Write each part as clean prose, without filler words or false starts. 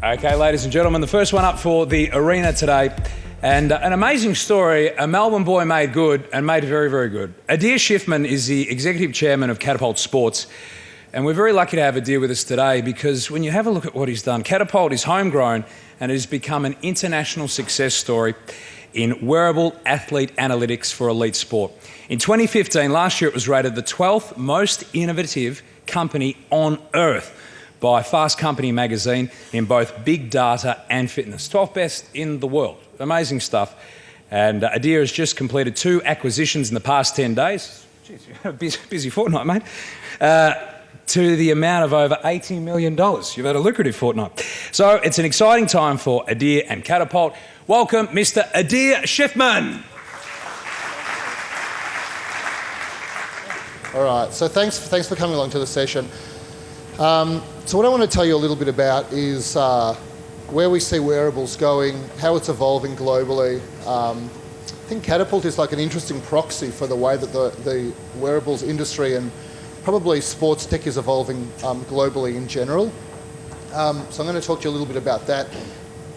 Okay, ladies and gentlemen, the first one up for the arena today. And an amazing story, a Melbourne boy made good and made very, very good. Adir Shiffman is the Executive Chairman of Catapult Sports. And we're very lucky to have Adir with us today because when you have a look at what he's done, Catapult is homegrown and it has become an international success story in wearable athlete analytics for elite sport. In 2015, last year, it was rated the 12th most innovative company on earth by Fast Company magazine in both big data and fitness. 12th best in the world. Amazing stuff. And Adir has just completed 2 acquisitions in the past 10 days. Jeez, you've had a busy fortnight, mate. To the amount of over $80 million. You've had a lucrative fortnight. So it's an exciting time for Adir and Catapult. Welcome, Mr. Adir Shiffman. All right, so thanks for coming along to the session. So what I want to tell you a little bit about is where we see wearables going, how it's evolving globally. I think Catapult is like an interesting proxy for the way that the wearables industry and probably sports tech is evolving globally in general. So I'm going to talk to you a little bit about that.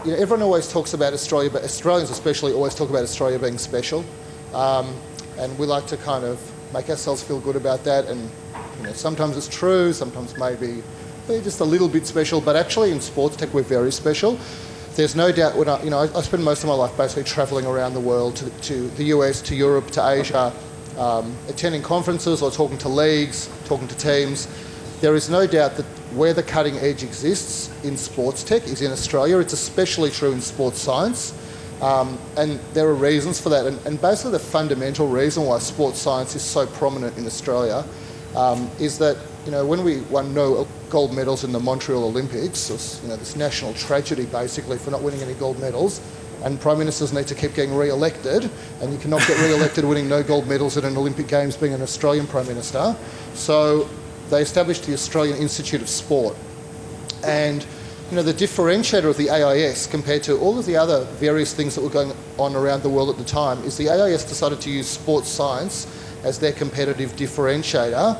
You know, everyone always talks about Australia, but Australians especially always talk about Australia being special. And we like to kind of make ourselves feel good about that. And you know, sometimes it's true, sometimes maybe they're just a little bit special, but actually in sports tech we're very special. There's no doubt when I spend most of my life basically travelling around the world to the US, to Europe, to Asia, attending conferences or talking to leagues, talking to teams. There is no doubt that where the cutting edge exists in sports tech is in Australia. It's especially true in sports science. And there are reasons for that. And basically the fundamental reason why sports science is so prominent in Australia is that, you know, when we won no gold medals in the Montreal Olympics, it was, you know, this national tragedy basically for not winning any gold medals, and Prime Ministers need to keep getting re-elected, and you cannot get re-elected winning no gold medals at an Olympic Games being an Australian Prime Minister. So they established the Australian Institute of Sport. And you know, the differentiator of the AIS compared to all of the other various things that were going on around the world at the time is the AIS decided to use sports science as their competitive differentiator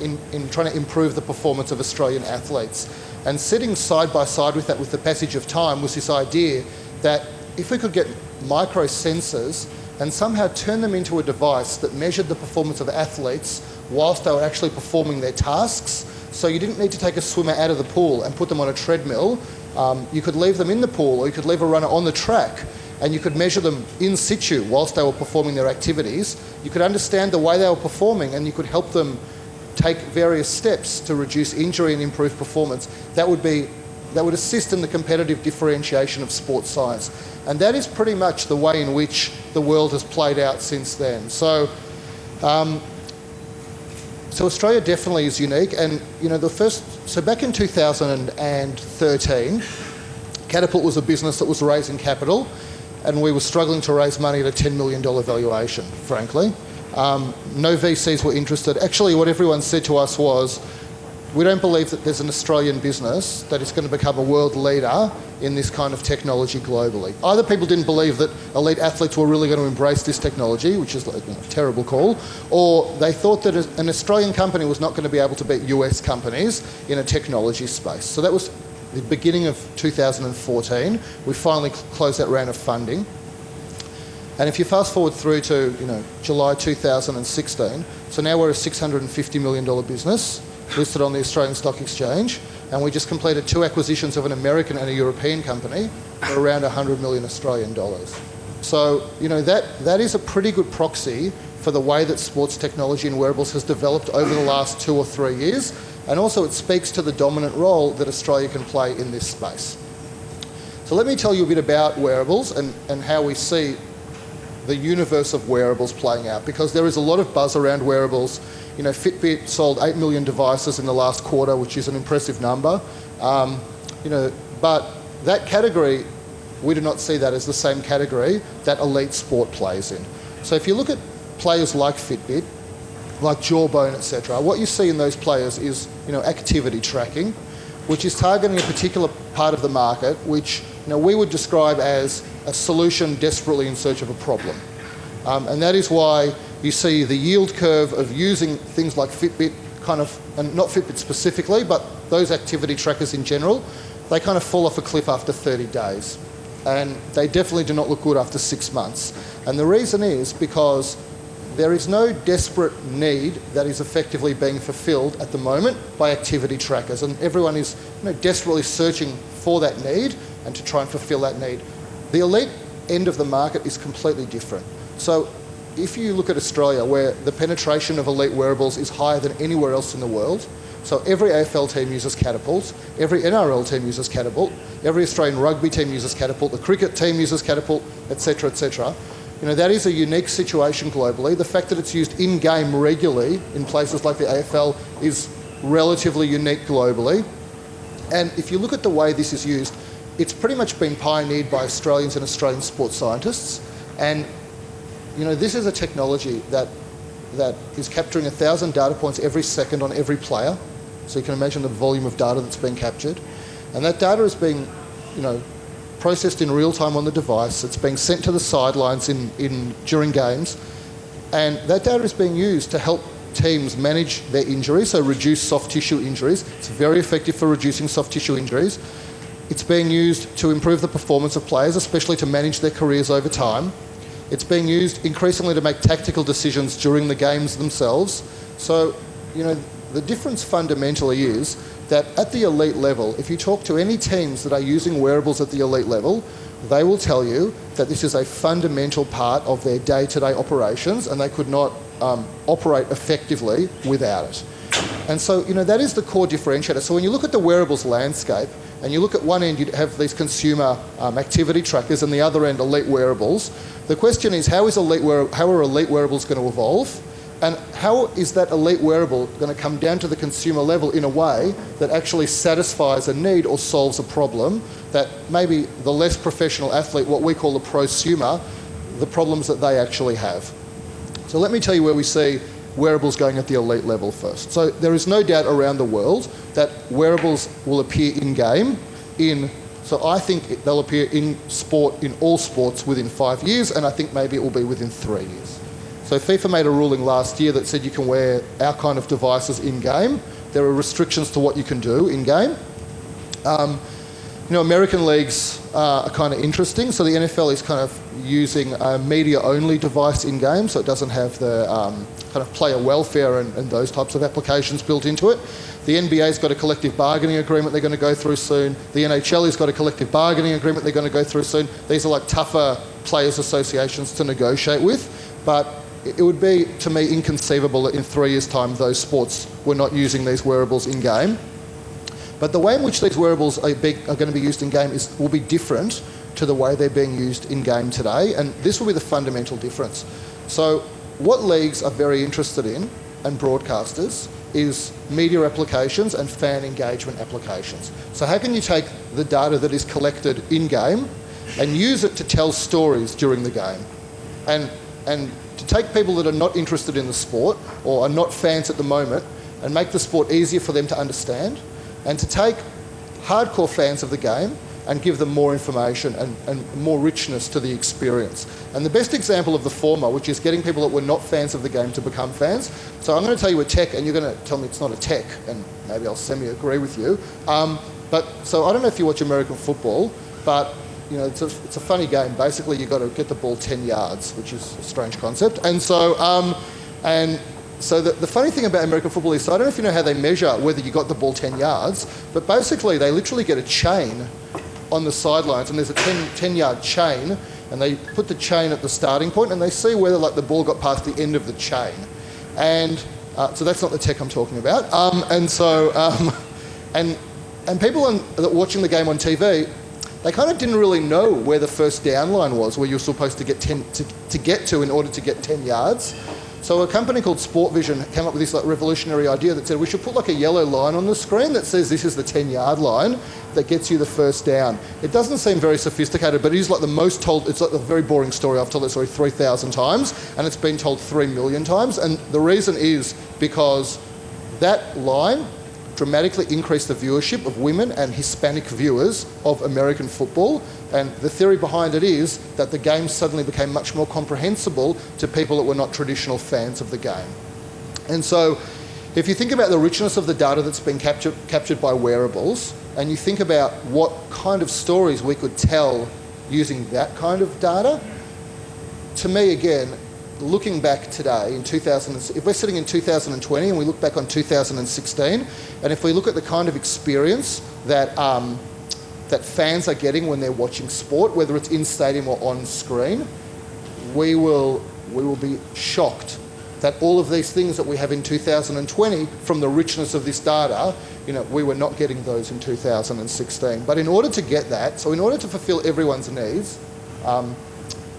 in trying to improve the performance of Australian athletes. And sitting side by side with that with the passage of time was this idea that if we could get micro sensors and somehow turn them into a device that measured the performance of athletes whilst they were actually performing their tasks. So you didn't need to take a swimmer out of the pool and put them on a treadmill. You could leave them in the pool, or you could leave a runner on the track, and you could measure them in situ whilst they were performing their activities. You could understand the way they were performing, and you could help them take various steps to reduce injury and improve performance. That would assist in the competitive differentiation of sports science. And that is pretty much the way in which the world has played out since then. So Australia definitely is unique, and you know so back in 2013, Catapult was a business that was raising capital, and we were struggling to raise money at a $10 million valuation, frankly. No VCs were interested. Actually, what everyone said to us was, we don't believe that there's an Australian business that is going to become a world leader in this kind of technology globally. Either people didn't believe that elite athletes were really going to embrace this technology, which is like, you know, a terrible call, or they thought that an Australian company was not going to be able to beat US companies in a technology space. So that was the beginning of 2014. We finally closed that round of funding. And if you fast forward through to, you know, July 2016, so now we're a $650 million business, listed on the Australian Stock Exchange, and we just completed 2 acquisitions of an American and a European company for around 100 million Australian dollars. So, you know, that is a pretty good proxy for the way that sports technology and wearables has developed over the last 2 or 3 years, and also it speaks to the dominant role that Australia can play in this space. So let me tell you a bit about wearables and how we see the universe of wearables playing out, because there is a lot of buzz around wearables. You know, Fitbit sold 8 million devices in the last quarter, which is an impressive number. You know, but that category, we do not see that as the same category that elite sport plays in. So if you look at players like Fitbit, like Jawbone, etc., what you see in those players is, you know, activity tracking, which is targeting a particular part of the market, which, you know, we would describe as a solution desperately in search of a problem. And that is why you see the yield curve of using things like Fitbit kind of, and not Fitbit specifically, but those activity trackers in general, they kind of fall off a cliff after 30 days. And they definitely do not look good after 6 months. And the reason is because there is no desperate need that is effectively being fulfilled at the moment by activity trackers. And everyone is desperately searching for that need and to try and fulfill that need. The elite end of the market is completely different. So if you look at Australia, where the penetration of elite wearables is higher than anywhere else in the world, so every AFL team uses Catapult, every NRL team uses Catapult, every Australian rugby team uses Catapult, the cricket team uses Catapult, etc., etc. That is a unique situation globally. The fact that it's used in-game regularly in places like the AFL is relatively unique globally. And if you look at the way this is used, it's pretty much been pioneered by Australians and Australian sports scientists. And this is a technology that is capturing 1,000 data points every second on every player. So you can imagine the volume of data that's being captured. And that data is being, processed in real time on the device. It's being sent to the sidelines during games. And that data is being used to help teams manage their injuries, so reduce soft tissue injuries. It's very effective for reducing soft tissue injuries. It's being used to improve the performance of players, especially to manage their careers over time. It's being used increasingly to make tactical decisions during the games themselves. So, the difference fundamentally is that at the elite level, if you talk to any teams that are using wearables at the elite level, they will tell you that this is a fundamental part of their day-to-day operations and they could not operate effectively without it. And so, that is the core differentiator. So when you look at the wearables landscape, and you look at one end, you have these consumer activity trackers, and the other end, elite wearables. The question is, how are elite wearables going to evolve? And how is that elite wearable going to come down to the consumer level in a way that actually satisfies a need or solves a problem that maybe the less professional athlete, what we call the prosumer, the problems that they actually have? So let me tell you where we see wearables going at the elite level first. So there is no doubt around the world that wearables will appear in-game so I think they'll appear in all sports within 5 years, and I think maybe it will be within 3 years. So FIFA made a ruling last year that said you can wear our kind of devices in-game. There are restrictions to what you can do in-game. American leagues are kind of interesting. So the NFL is kind of using a media-only device in-game, so it doesn't have the kind of player welfare and those types of applications built into it. The NBA's got a collective bargaining agreement they're going to go through soon. The NHL has got a collective bargaining agreement they're going to go through soon. These are like tougher players' associations to negotiate with, but it would be, to me, inconceivable that in 3 years' time those sports were not using these wearables in-game. But the way in which these wearables are going to be used in-game will be different to the way they're being used in-game today, and this will be the fundamental difference. So what leagues are very interested in, and broadcasters, is media applications and fan engagement applications. So how can you take the data that is collected in-game and use it to tell stories during the game? And to take people that are not interested in the sport or are not fans at the moment and make the sport easier for them to understand, and to take hardcore fans of the game and give them more information and more richness to the experience. And the best example of the former, which is getting people that were not fans of the game to become fans. So I'm going to tell you a tech, and you're going to tell me it's not a tech, and maybe I'll semi-agree with you. So I don't know if you watch American football, but it's a funny game. Basically, you've got to get the ball 10 yards, which is a strange concept. And so the funny thing about American football is, so I don't know if you know how they measure whether you got the ball 10 yards, but basically they literally get a chain on the sidelines, and there's a 10-yard chain, and they put the chain at the starting point, and they see whether the ball got past the end of the chain. And so that's not the tech I'm talking about. And people that were watching the game on TV, they kind of didn't really know where the first down line was, where you're supposed to get to get to in order to get 10 yards. So a company called Sport Vision came up with this revolutionary idea that said we should put a yellow line on the screen that says this is the 10-yard line that gets you the first down. It doesn't seem very sophisticated, but it is the most told. It's a very boring story. I've told that story 3,000 times, and it's been told 3 million times. And the reason is because that line dramatically increased the viewership of women and Hispanic viewers of American football. And the theory behind it is that the game suddenly became much more comprehensible to people that were not traditional fans of the game. And so if you think about the richness of the data that's been captured by wearables, and you think about what kind of stories we could tell using that kind of data, to me, again, looking back today in 2000, if we're sitting in 2020 and we look back on 2016, and if we look at the kind of experience that that fans are getting when they're watching sport, whether it's in stadium or on screen, we will be shocked that all of these things that we have in 2020, from the richness of this data, we were not getting those in 2016. But in order to get that, so in order to fulfill everyone's needs,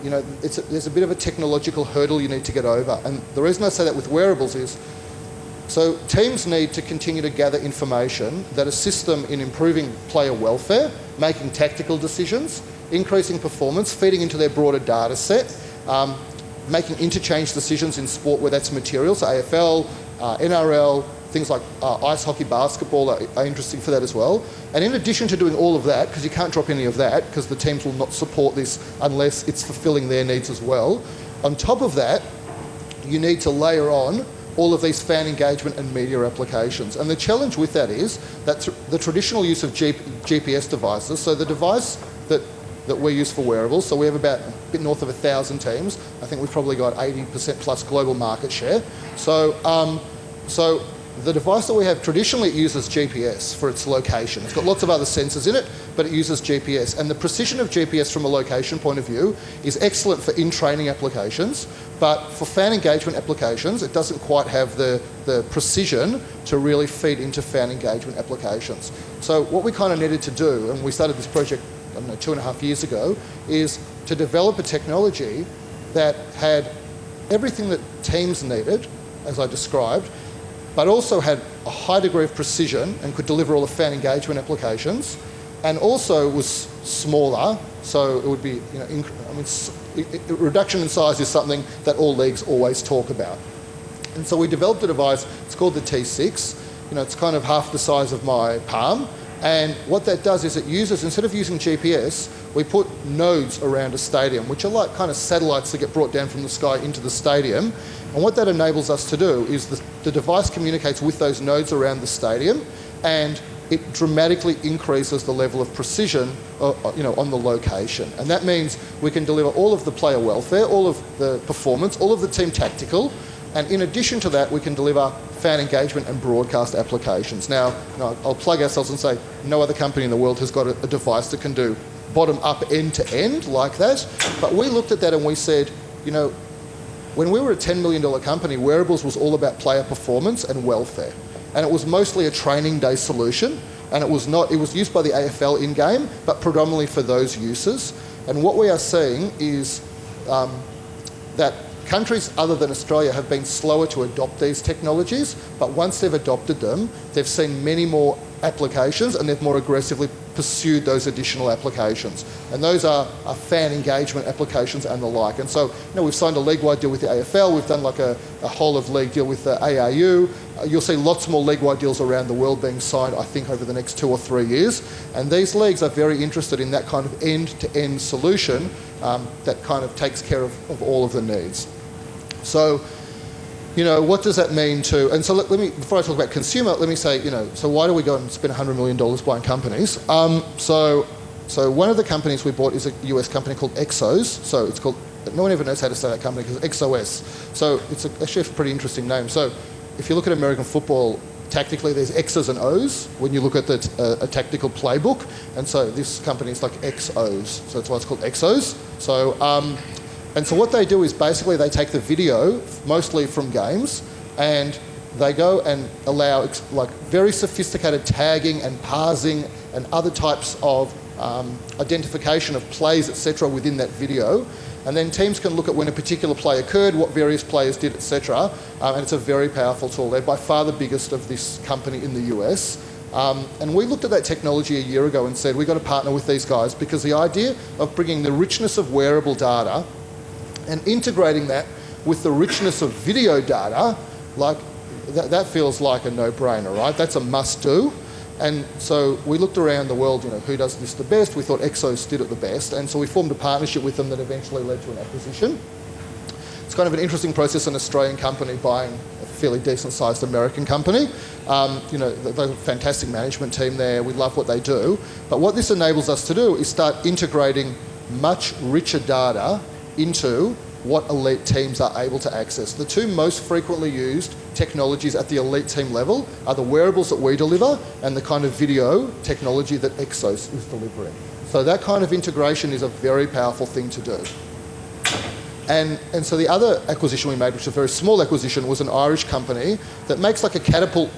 there's a bit of a technological hurdle you need to get over. And the reason I say that with wearables is, so teams need to continue to gather information that assists them in improving player welfare, making tactical decisions, increasing performance, feeding into their broader data set, making interchange decisions in sport where that's material, so AFL, NRL, things like ice hockey, basketball are interesting for that as well. And in addition to doing all of that, because you can't drop any of that, because the teams will not support this unless it's fulfilling their needs as well, on top of that, you need to layer on all of these fan engagement and media applications. And the challenge with that is that the traditional use of GPS devices, so the device that we use for wearables, so we have about a bit north of 1,000 teams. I think we've probably got 80% plus global market share. So the device that we have traditionally, it uses GPS for its location. It's got lots of other sensors in it, but it uses GPS. And the precision of GPS from a location point of view is excellent for in-training applications, but for fan engagement applications, it doesn't quite have the precision to really feed into fan engagement applications. So what we kind of needed to do, and we started this project, 2.5 years ago, is to develop a technology that had everything that teams needed, as I described, but also had a high degree of precision and could deliver all the fan engagement applications, and also was smaller, so it would be, reduction in size is something that all leagues always talk about. And so we developed a device, it's called the T6, it's kind of half the size of my palm, and what that does is it uses, instead of using GPS, we put nodes around a stadium, which are like kind of satellites that get brought down from the sky into the stadium. And what that enables us to do is the device communicates with those nodes around the stadium, and it dramatically increases the level of precision on the location. And that means we can deliver all of the player welfare, all of the performance, all of the team tactical, and in addition to that, we can deliver fan engagement and broadcast applications. Now, I'll plug ourselves and say no other company in the world has got a device that can do bottom-up, end-to-end like that. But we looked at that and we said, when we were a $10 million company, Wearables was all about player performance and welfare. And it was mostly a training day solution. And it was used by the AFL in-game, but predominantly for those uses. And what we are seeing is that countries other than Australia have been slower to adopt these technologies, but once they've adopted them, they've seen many more applications and they've more aggressively pursued those additional applications. And those are fan engagement applications and the like. And so, we've signed a league-wide deal with the AFL, we've done like a whole-of-league deal with the ARU. You'll see lots more league-wide deals around the world being signed, I think, over the next 2 or 3 years. And these leagues are very interested in that kind of end-to-end solution that kind of takes care of all of the needs. So, what does that mean to... And so let me, before I talk about consumer, let me say, so why do we go and spend $100 million buying companies? So one of the companies we bought is a US company called Exos. So it's called... No one ever knows how to say that company because it's XOS. So it's actually a pretty interesting name. So if you look at American football, tactically there's X's and O's when you look at a tactical playbook. And so this company is like XOs. So that's why it's called Exos. So... And so what they do is basically they take the video, mostly from games, and they go and allow like very sophisticated tagging and parsing and other types of identification of plays, etc., within that video. And then teams can look at when a particular play occurred, what various players did, etc. And it's a very powerful tool. They're by far the biggest of this company in the US. And we looked at that technology a year ago and said, we've got to partner with these guys because the idea of bringing the richness of wearable data and integrating that with the richness of video data, like that feels like a no-brainer, right? That's a must-do. And so we looked around the world, who does this the best? We thought Exos did it the best. And so we formed a partnership with them that eventually led to an acquisition. it's kind of an interesting process, an Australian company buying a fairly decent-sized American company. They've a fantastic management team there. We love what they do. But what this enables us to do is start integrating much richer data into what elite teams are able to access. The two most frequently used technologies at the elite team level are the wearables that we deliver and the kind of video technology that Exos is delivering. So that kind of integration is a very powerful thing to do. And so the other acquisition we made, which is a very small acquisition, was an Irish company that makes like a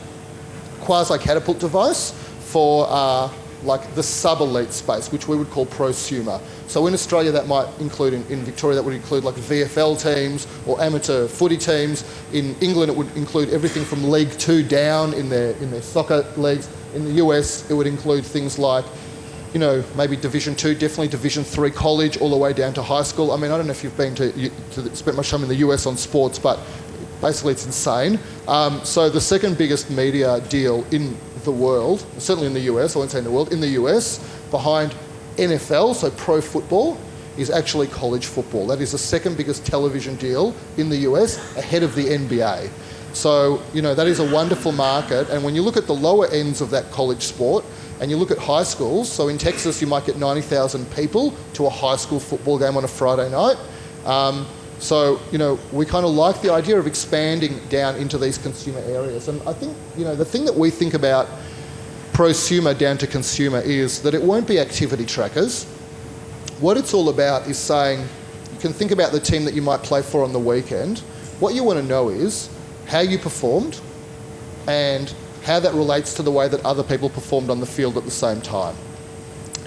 quasi-catapult device for like the sub-elite space, which we would call prosumer. So in Australia that might include, in Victoria that would include like VFL teams or amateur footy teams. In England it would include everything from League 2 down in their soccer leagues. In the US it would include things like, maybe Division 2, definitely Division 3 college, all the way down to high school. I mean, I don't know if you've been spent much time in the US on sports, but basically it's insane. So the second biggest media deal in the world, certainly in the US, I won't say in the world, in the US, behind NFL, so pro football, is actually college football. That is the second biggest television deal in the US, ahead of the NBA. So, that is a wonderful market. And when you look at the lower ends of that college sport, and you look at high schools, so in Texas you might get 90,000 people to a high school football game on a Friday night. So, we kind of like the idea of expanding down into these consumer areas. And I think, the thing that we think about prosumer down to consumer is that it won't be activity trackers. What it's all about is saying, you can think about the team that you might play for on the weekend. What you want to know is how you performed and how that relates to the way that other people performed on the field at the same time.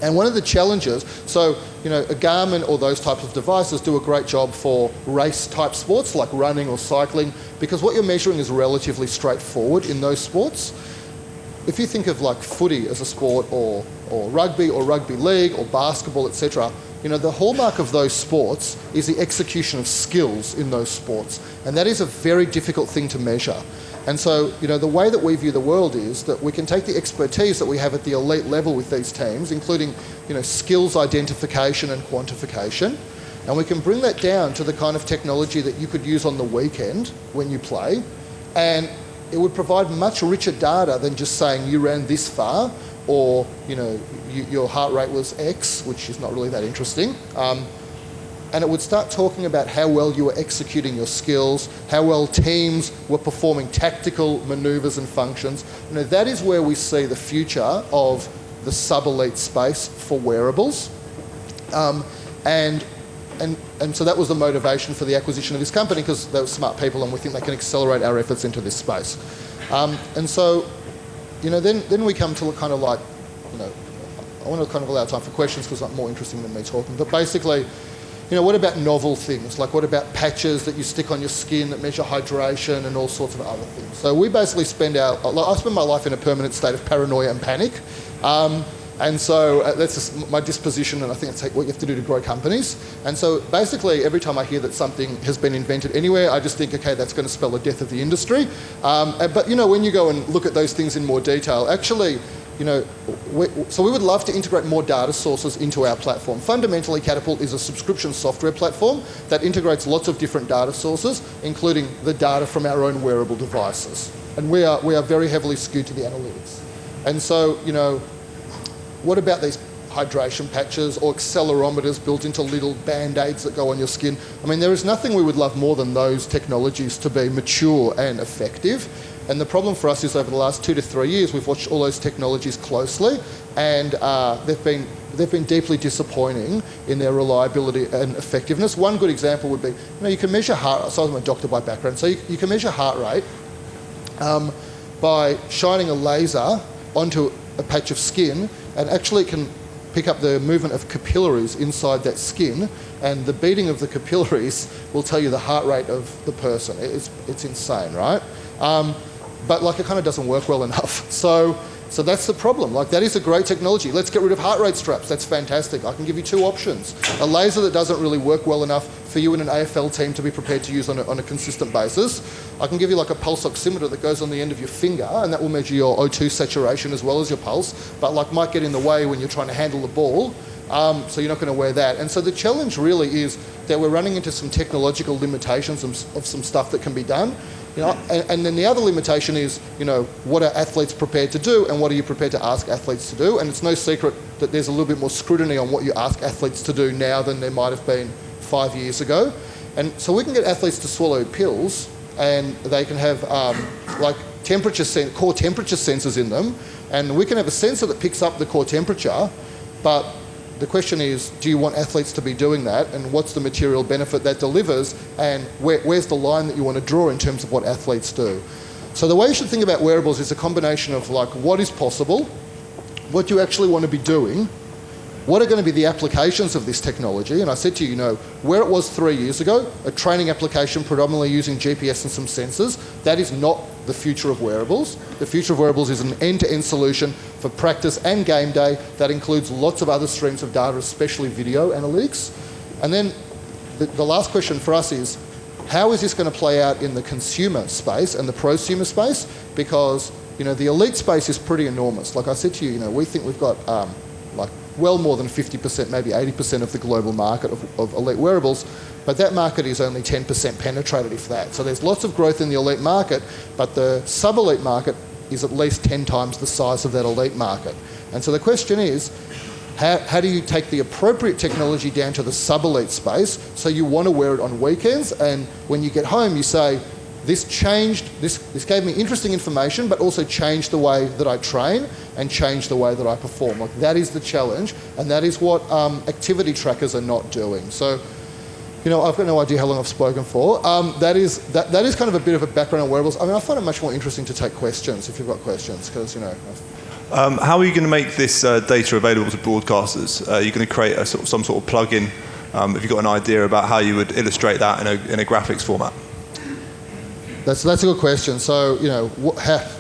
And one of the challenges, so, a Garmin or those types of devices do a great job for race type sports like running or cycling, because what you're measuring is relatively straightforward in those sports. If you think of like footy as a sport or rugby league or basketball, etc., the hallmark of those sports is the execution of skills in those sports. And that is a very difficult thing to measure. And so, the way that we view the world is that we can take the expertise that we have at the elite level with these teams, including, skills identification and quantification, and we can bring that down to the kind of technology that you could use on the weekend when you play, and it would provide much richer data than just saying you ran this far, or, your heart rate was X, which is not really that interesting. And it would start talking about how well you were executing your skills, how well teams were performing tactical manoeuvres and functions. That is where we see the future of the sub-elite space for wearables. And so that was the motivation for the acquisition of this company, because they were smart people and we think they can accelerate our efforts into this space. And so, then we come to kind of like, I want to kind of allow time for questions because it's more interesting than me talking. But basically, what about novel things? Like what about patches that you stick on your skin that measure hydration and all sorts of other things? So we basically I spend my life in a permanent state of paranoia and panic. And so that's just my disposition, and I think it's what you have to do to grow companies. And so basically every time I hear that something has been invented anywhere, I just think, okay, that's going to spell the death of the industry. But when you go and look at those things in more detail, actually, so we would love to integrate more data sources into our platform. Fundamentally, Catapult is a subscription software platform that integrates lots of different data sources, including the data from our own wearable devices. And we are very heavily skewed to the analytics. And so, what about these hydration patches or accelerometers built into little band-aids that go on your skin? I mean, there is nothing we would love more than those technologies to be mature and effective. And the problem for us is over the last 2 to 3 years, we've watched all those technologies closely, and they've been deeply disappointing in their reliability and effectiveness. One good example would be, you can measure heart rate. So I'm a doctor by background. So you can measure heart rate by shining a laser onto a patch of skin, and actually it can pick up the movement of capillaries inside that skin, and the beating of the capillaries will tell you the heart rate of the person. It's insane, right? But it kind of doesn't work well enough. So that's the problem. That is a great technology. Let's get rid of heart rate straps. That's fantastic. I can give you two options. A laser that doesn't really work well enough for you and an AFL team to be prepared to use on a consistent basis. I can give you a pulse oximeter that goes on the end of your finger, and that will measure your O2 saturation as well as your pulse, but might get in the way when you're trying to handle the ball. So you're not going to wear that. And so the challenge really is, that we're running into some technological limitations of some stuff that can be done. And then the other limitation is, what are athletes prepared to do and what are you prepared to ask athletes to do? And it's no secret that there's a little bit more scrutiny on what you ask athletes to do now than there might have been 5 years ago. And so we can get athletes to swallow pills and they can have core temperature sensors in them, and we can have a sensor that picks up the core temperature, but the question is, do you want athletes to be doing that, and what's the material benefit that delivers, and where's the line that you want to draw in terms of what athletes do? So the way you should think about wearables is a combination of what is possible, what you actually want to be doing, what are going to be the applications of this technology. And I said to you, where it was 3 years ago, a training application predominantly using GPS and some sensors, that is not the future of wearables. The future of wearables is an end-to-end solution for practice and game day that includes lots of other streams of data, especially video analytics. And then the last question for us is, how is this going to play out in the consumer space and the prosumer space? Because, the elite space is pretty enormous. Like I said to you, we think we've got well more than 50%, maybe 80% of the global market of elite wearables, but that market is only 10% penetrated, if that. So there's lots of growth in the elite market, but the sub-elite market is at least 10 times the size of that elite market. And so the question is, how do you take the appropriate technology down to the sub-elite space so you want to wear it on weekends, and when you get home you say, this gave me interesting information, but also changed the way that I train and changed the way that I perform. That is the challenge, and that is what activity trackers are not doing. So, I've got no idea how long I've spoken for. That is kind of a bit of a background on wearables. I find it much more interesting to take questions if you've got questions, because, how are you going to make this data available to broadcasters? Are you going to create some sort of plug-in? Have you got an idea about how you would illustrate that in a graphics format? That's a good question. So,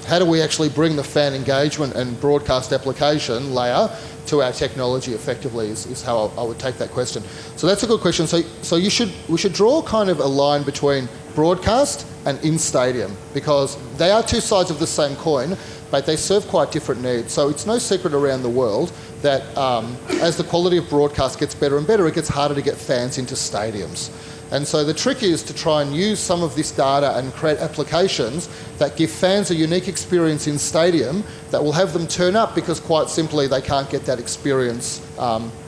how do we actually bring the fan engagement and broadcast application layer to our technology effectively is how I would take that question. So that's a good question. So we should draw kind of a line between broadcast and in-stadium, because they are two sides of the same coin, but they serve quite different needs. So it's no secret around the world that as the quality of broadcast gets better and better, it gets harder to get fans into stadiums. And so the trick is to try and use some of this data and create applications that give fans a unique experience in stadium that will have them turn up, because quite simply they can't get that experience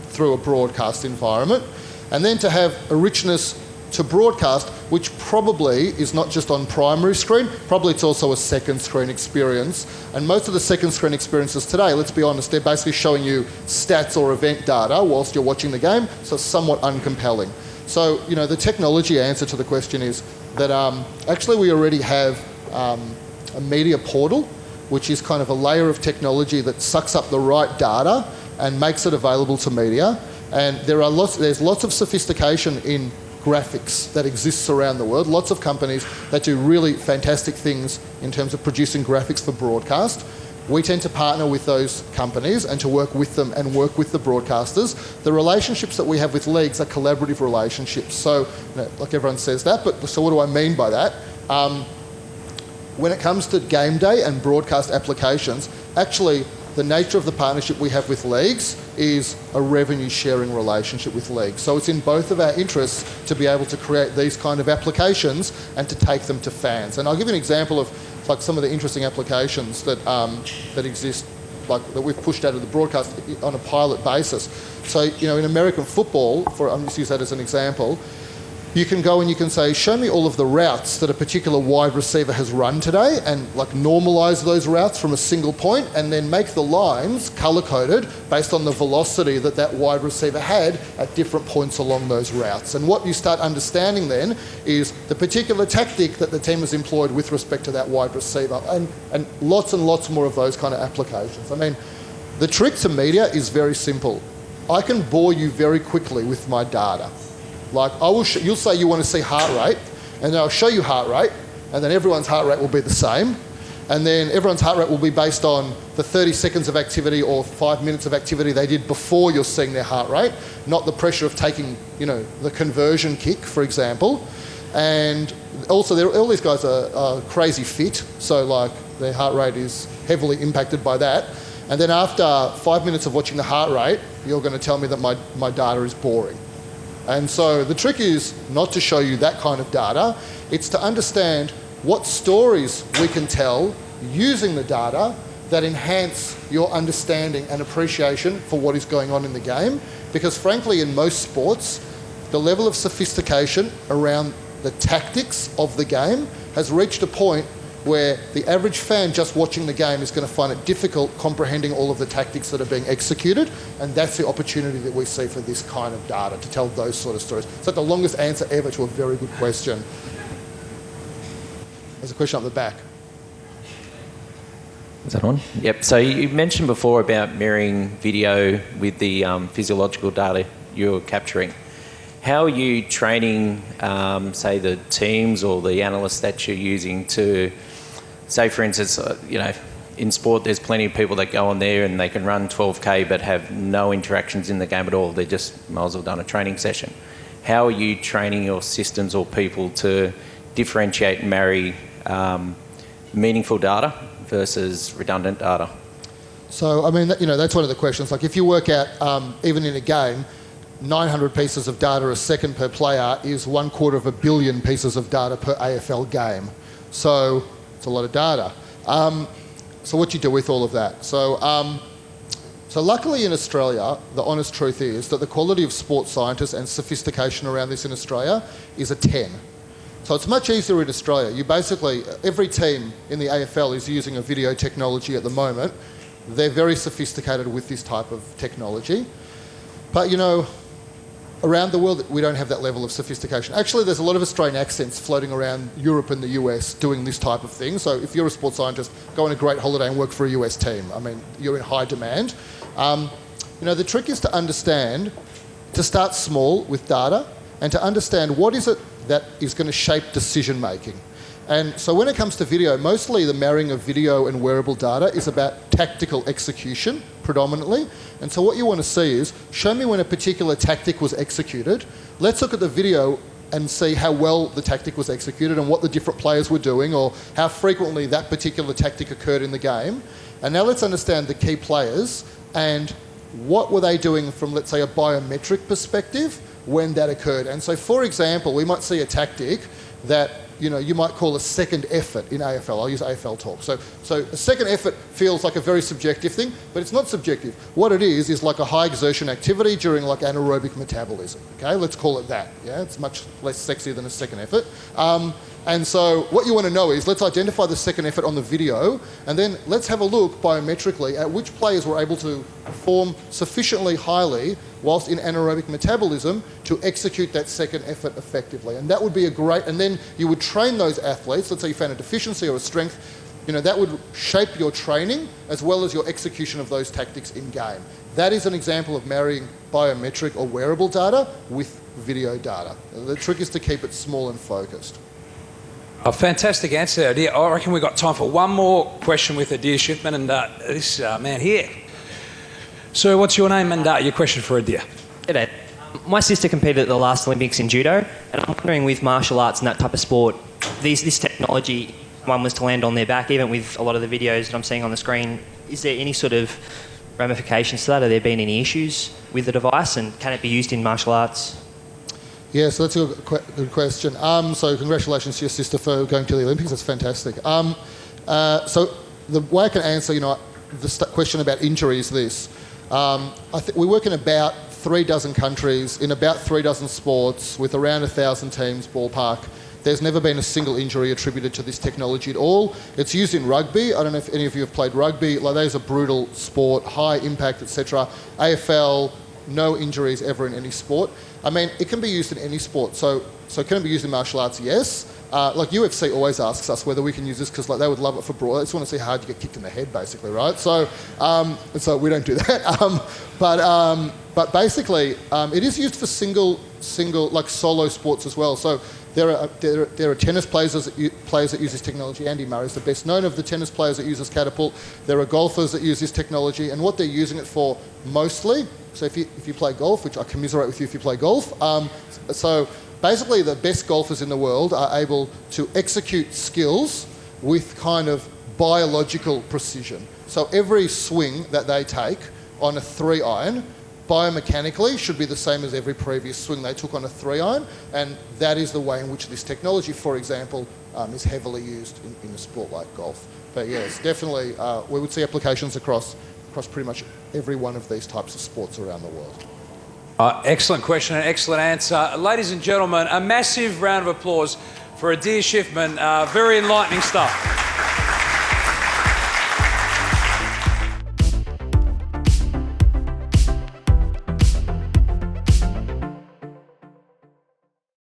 through a broadcast environment. And then to have a richness to broadcast, which probably is not just on primary screen, probably it's also a second screen experience. And most of the second screen experiences today, let's be honest, they're basically showing you stats or event data whilst you're watching the game, so it's somewhat uncompelling. So, the technology answer to the question is that actually we already have a media portal, which is kind of a layer of technology that sucks up the right data and makes it available to media. And there's lots of sophistication in graphics that exists around the world. Lots of companies that do really fantastic things in terms of producing graphics for broadcast. We tend to partner with those companies and to work with them and work with the broadcasters. The relationships that we have with leagues are collaborative relationships. So, like everyone says that, but so what do I mean by that? When it comes to game day and broadcast applications, actually the nature of the partnership we have with leagues is a revenue sharing relationship with leagues. So it's in both of our interests to be able to create these kind of applications and to take them to fans. And I'll give you an example of some of the interesting applications that exist, that we've pushed out of the broadcast on a pilot basis. So, in American football, I'm just use that as an example, you can go and you can say, show me all of the routes that a particular wide receiver has run today, and normalise those routes from a single point, and then make the lines colour-coded based on the velocity that wide receiver had at different points along those routes. And what you start understanding then is the particular tactic that the team has employed with respect to that wide receiver, and lots more of those kind of applications. The trick to media is very simple. I can bore you very quickly with my data. You'll say you want to see heart rate, and then I'll show you heart rate, and then everyone's heart rate will be the same, and then everyone's heart rate will be based on the 30 seconds of activity or 5 minutes of activity they did before you're seeing their heart rate, not the pressure of taking, the conversion kick, for example. And also, all these guys are crazy fit, so their heart rate is heavily impacted by that. And then after 5 minutes of watching the heart rate, you're going to tell me that my data is boring. And so the trick is not to show you that kind of data, it's to understand what stories we can tell using the data that enhance your understanding and appreciation for what is going on in the game. Because frankly, in most sports, the level of sophistication around the tactics of the game has reached a point where the average fan just watching the game is going to find it difficult comprehending all of the tactics that are being executed, and that's the opportunity that we see for this kind of data, to tell those sort of stories. It's like the longest answer ever to a very good question. There's a question up the back. Is that on? Yep. So you mentioned before about mirroring video with the physiological data you're capturing. How are you training, say, the teams or the analysts that you're using to, say, for instance, in sport there's plenty of people that go on there and they can run 12K but have no interactions in the game at all. They just might as well done a training session. How are you training your systems or people to differentiate and marry meaningful data versus redundant data? So, I mean, that's one of the questions. Like, if you work out, even in a game, 900 pieces of data a second per player is 1/4 billion pieces of data per AFL game. So, it's a lot of data. So what do you do with all of that? So luckily in Australia, the honest truth is that the quality of sports scientists and sophistication around this in Australia is a 10. So it's much easier in Australia. You basically, every team in the AFL is using a video technology at the moment. They're very sophisticated with this type of technology. But around the world, we don't have that level of sophistication. Actually, there's a lot of Australian accents floating around Europe and the US doing this type of thing. So if you're a sports scientist, go on a great holiday and work for a US team. I mean, you're in high demand. The trick is to understand, to start small with data and to understand what is it that is going to shape decision making. And so when it comes to video, mostly the marrying of video and wearable data is about tactical execution predominantly. And so what you want to see is, show me when a particular tactic was executed. Let's look at the video and see how well the tactic was executed and what the different players were doing, or how frequently that particular tactic occurred in the game. And now let's understand the key players and what were they doing from, let's say, a biometric perspective when that occurred. And so, for example, we might see a tactic that you might call a second effort in AFL. I'll use AFL talk. So a second effort feels like a very subjective thing, but it's not subjective. What it is like a high exertion activity during like anaerobic metabolism. Okay, let's call it that. Yeah, it's much less sexy than a second effort. And so what you want to know is, let's identify the second effort on the video, and then let's have a look biometrically at which players were able to perform sufficiently highly whilst in anaerobic metabolism to execute that second effort effectively. And that would be a great, and then you would train those athletes. Let's say you found a deficiency or a strength, that would shape your training as well as your execution of those tactics in game. That is an example of marrying biometric or wearable data with video data. The trick is to keep it small and focused. A fantastic answer there, Adir. I reckon we've got time for one more question with Adir Shiffman and this man here. So what's your name and your question for Adir? G'day. My sister competed at the last Olympics in judo, and I'm wondering, with martial arts and that type of sport, this technology, one was to land on their back, even with a lot of the videos that I'm seeing on the screen, is there any sort of ramifications to that? Have there been any issues with the device, and can it be used in martial arts? Yeah, so that's a good question. So congratulations to your sister for going to the Olympics. That's fantastic. So the way I can answer, the question about injury is this. We work in about 36 countries, in about 36 sports, with around 1,000 teams, ballpark. There's never been a single injury attributed to this technology at all. It's used in rugby. I don't know if any of you have played rugby. Like, that is a brutal sport, high impact, etc. AFL, no injuries ever in any sport. I mean, it can be used in any sport. So can it be used in martial arts? Yes. Like UFC always asks us whether we can use this because they would love it for brawl. They just want to see how hard you get kicked in the head, basically, right? So we don't do that. But basically, it is used for single like solo sports as well. So there are tennis players that use this technology. Andy Murray is the best known of the tennis players that uses Catapult. There are golfers that use this technology, and what they're using it for mostly. So if you play golf, which I commiserate with you if you play golf. So basically, the best golfers in the world are able to execute skills with kind of biological precision. So every swing that they take on a 3-iron biomechanically should be the same as every previous swing they took on a 3-iron, and that is the way in which this technology, for example, is heavily used in a sport like golf. But yes, definitely we would see applications across pretty much every one of these types of sports around the world. Excellent question and excellent answer. Ladies and gentlemen, a massive round of applause for Adir Shiffman. Very enlightening stuff.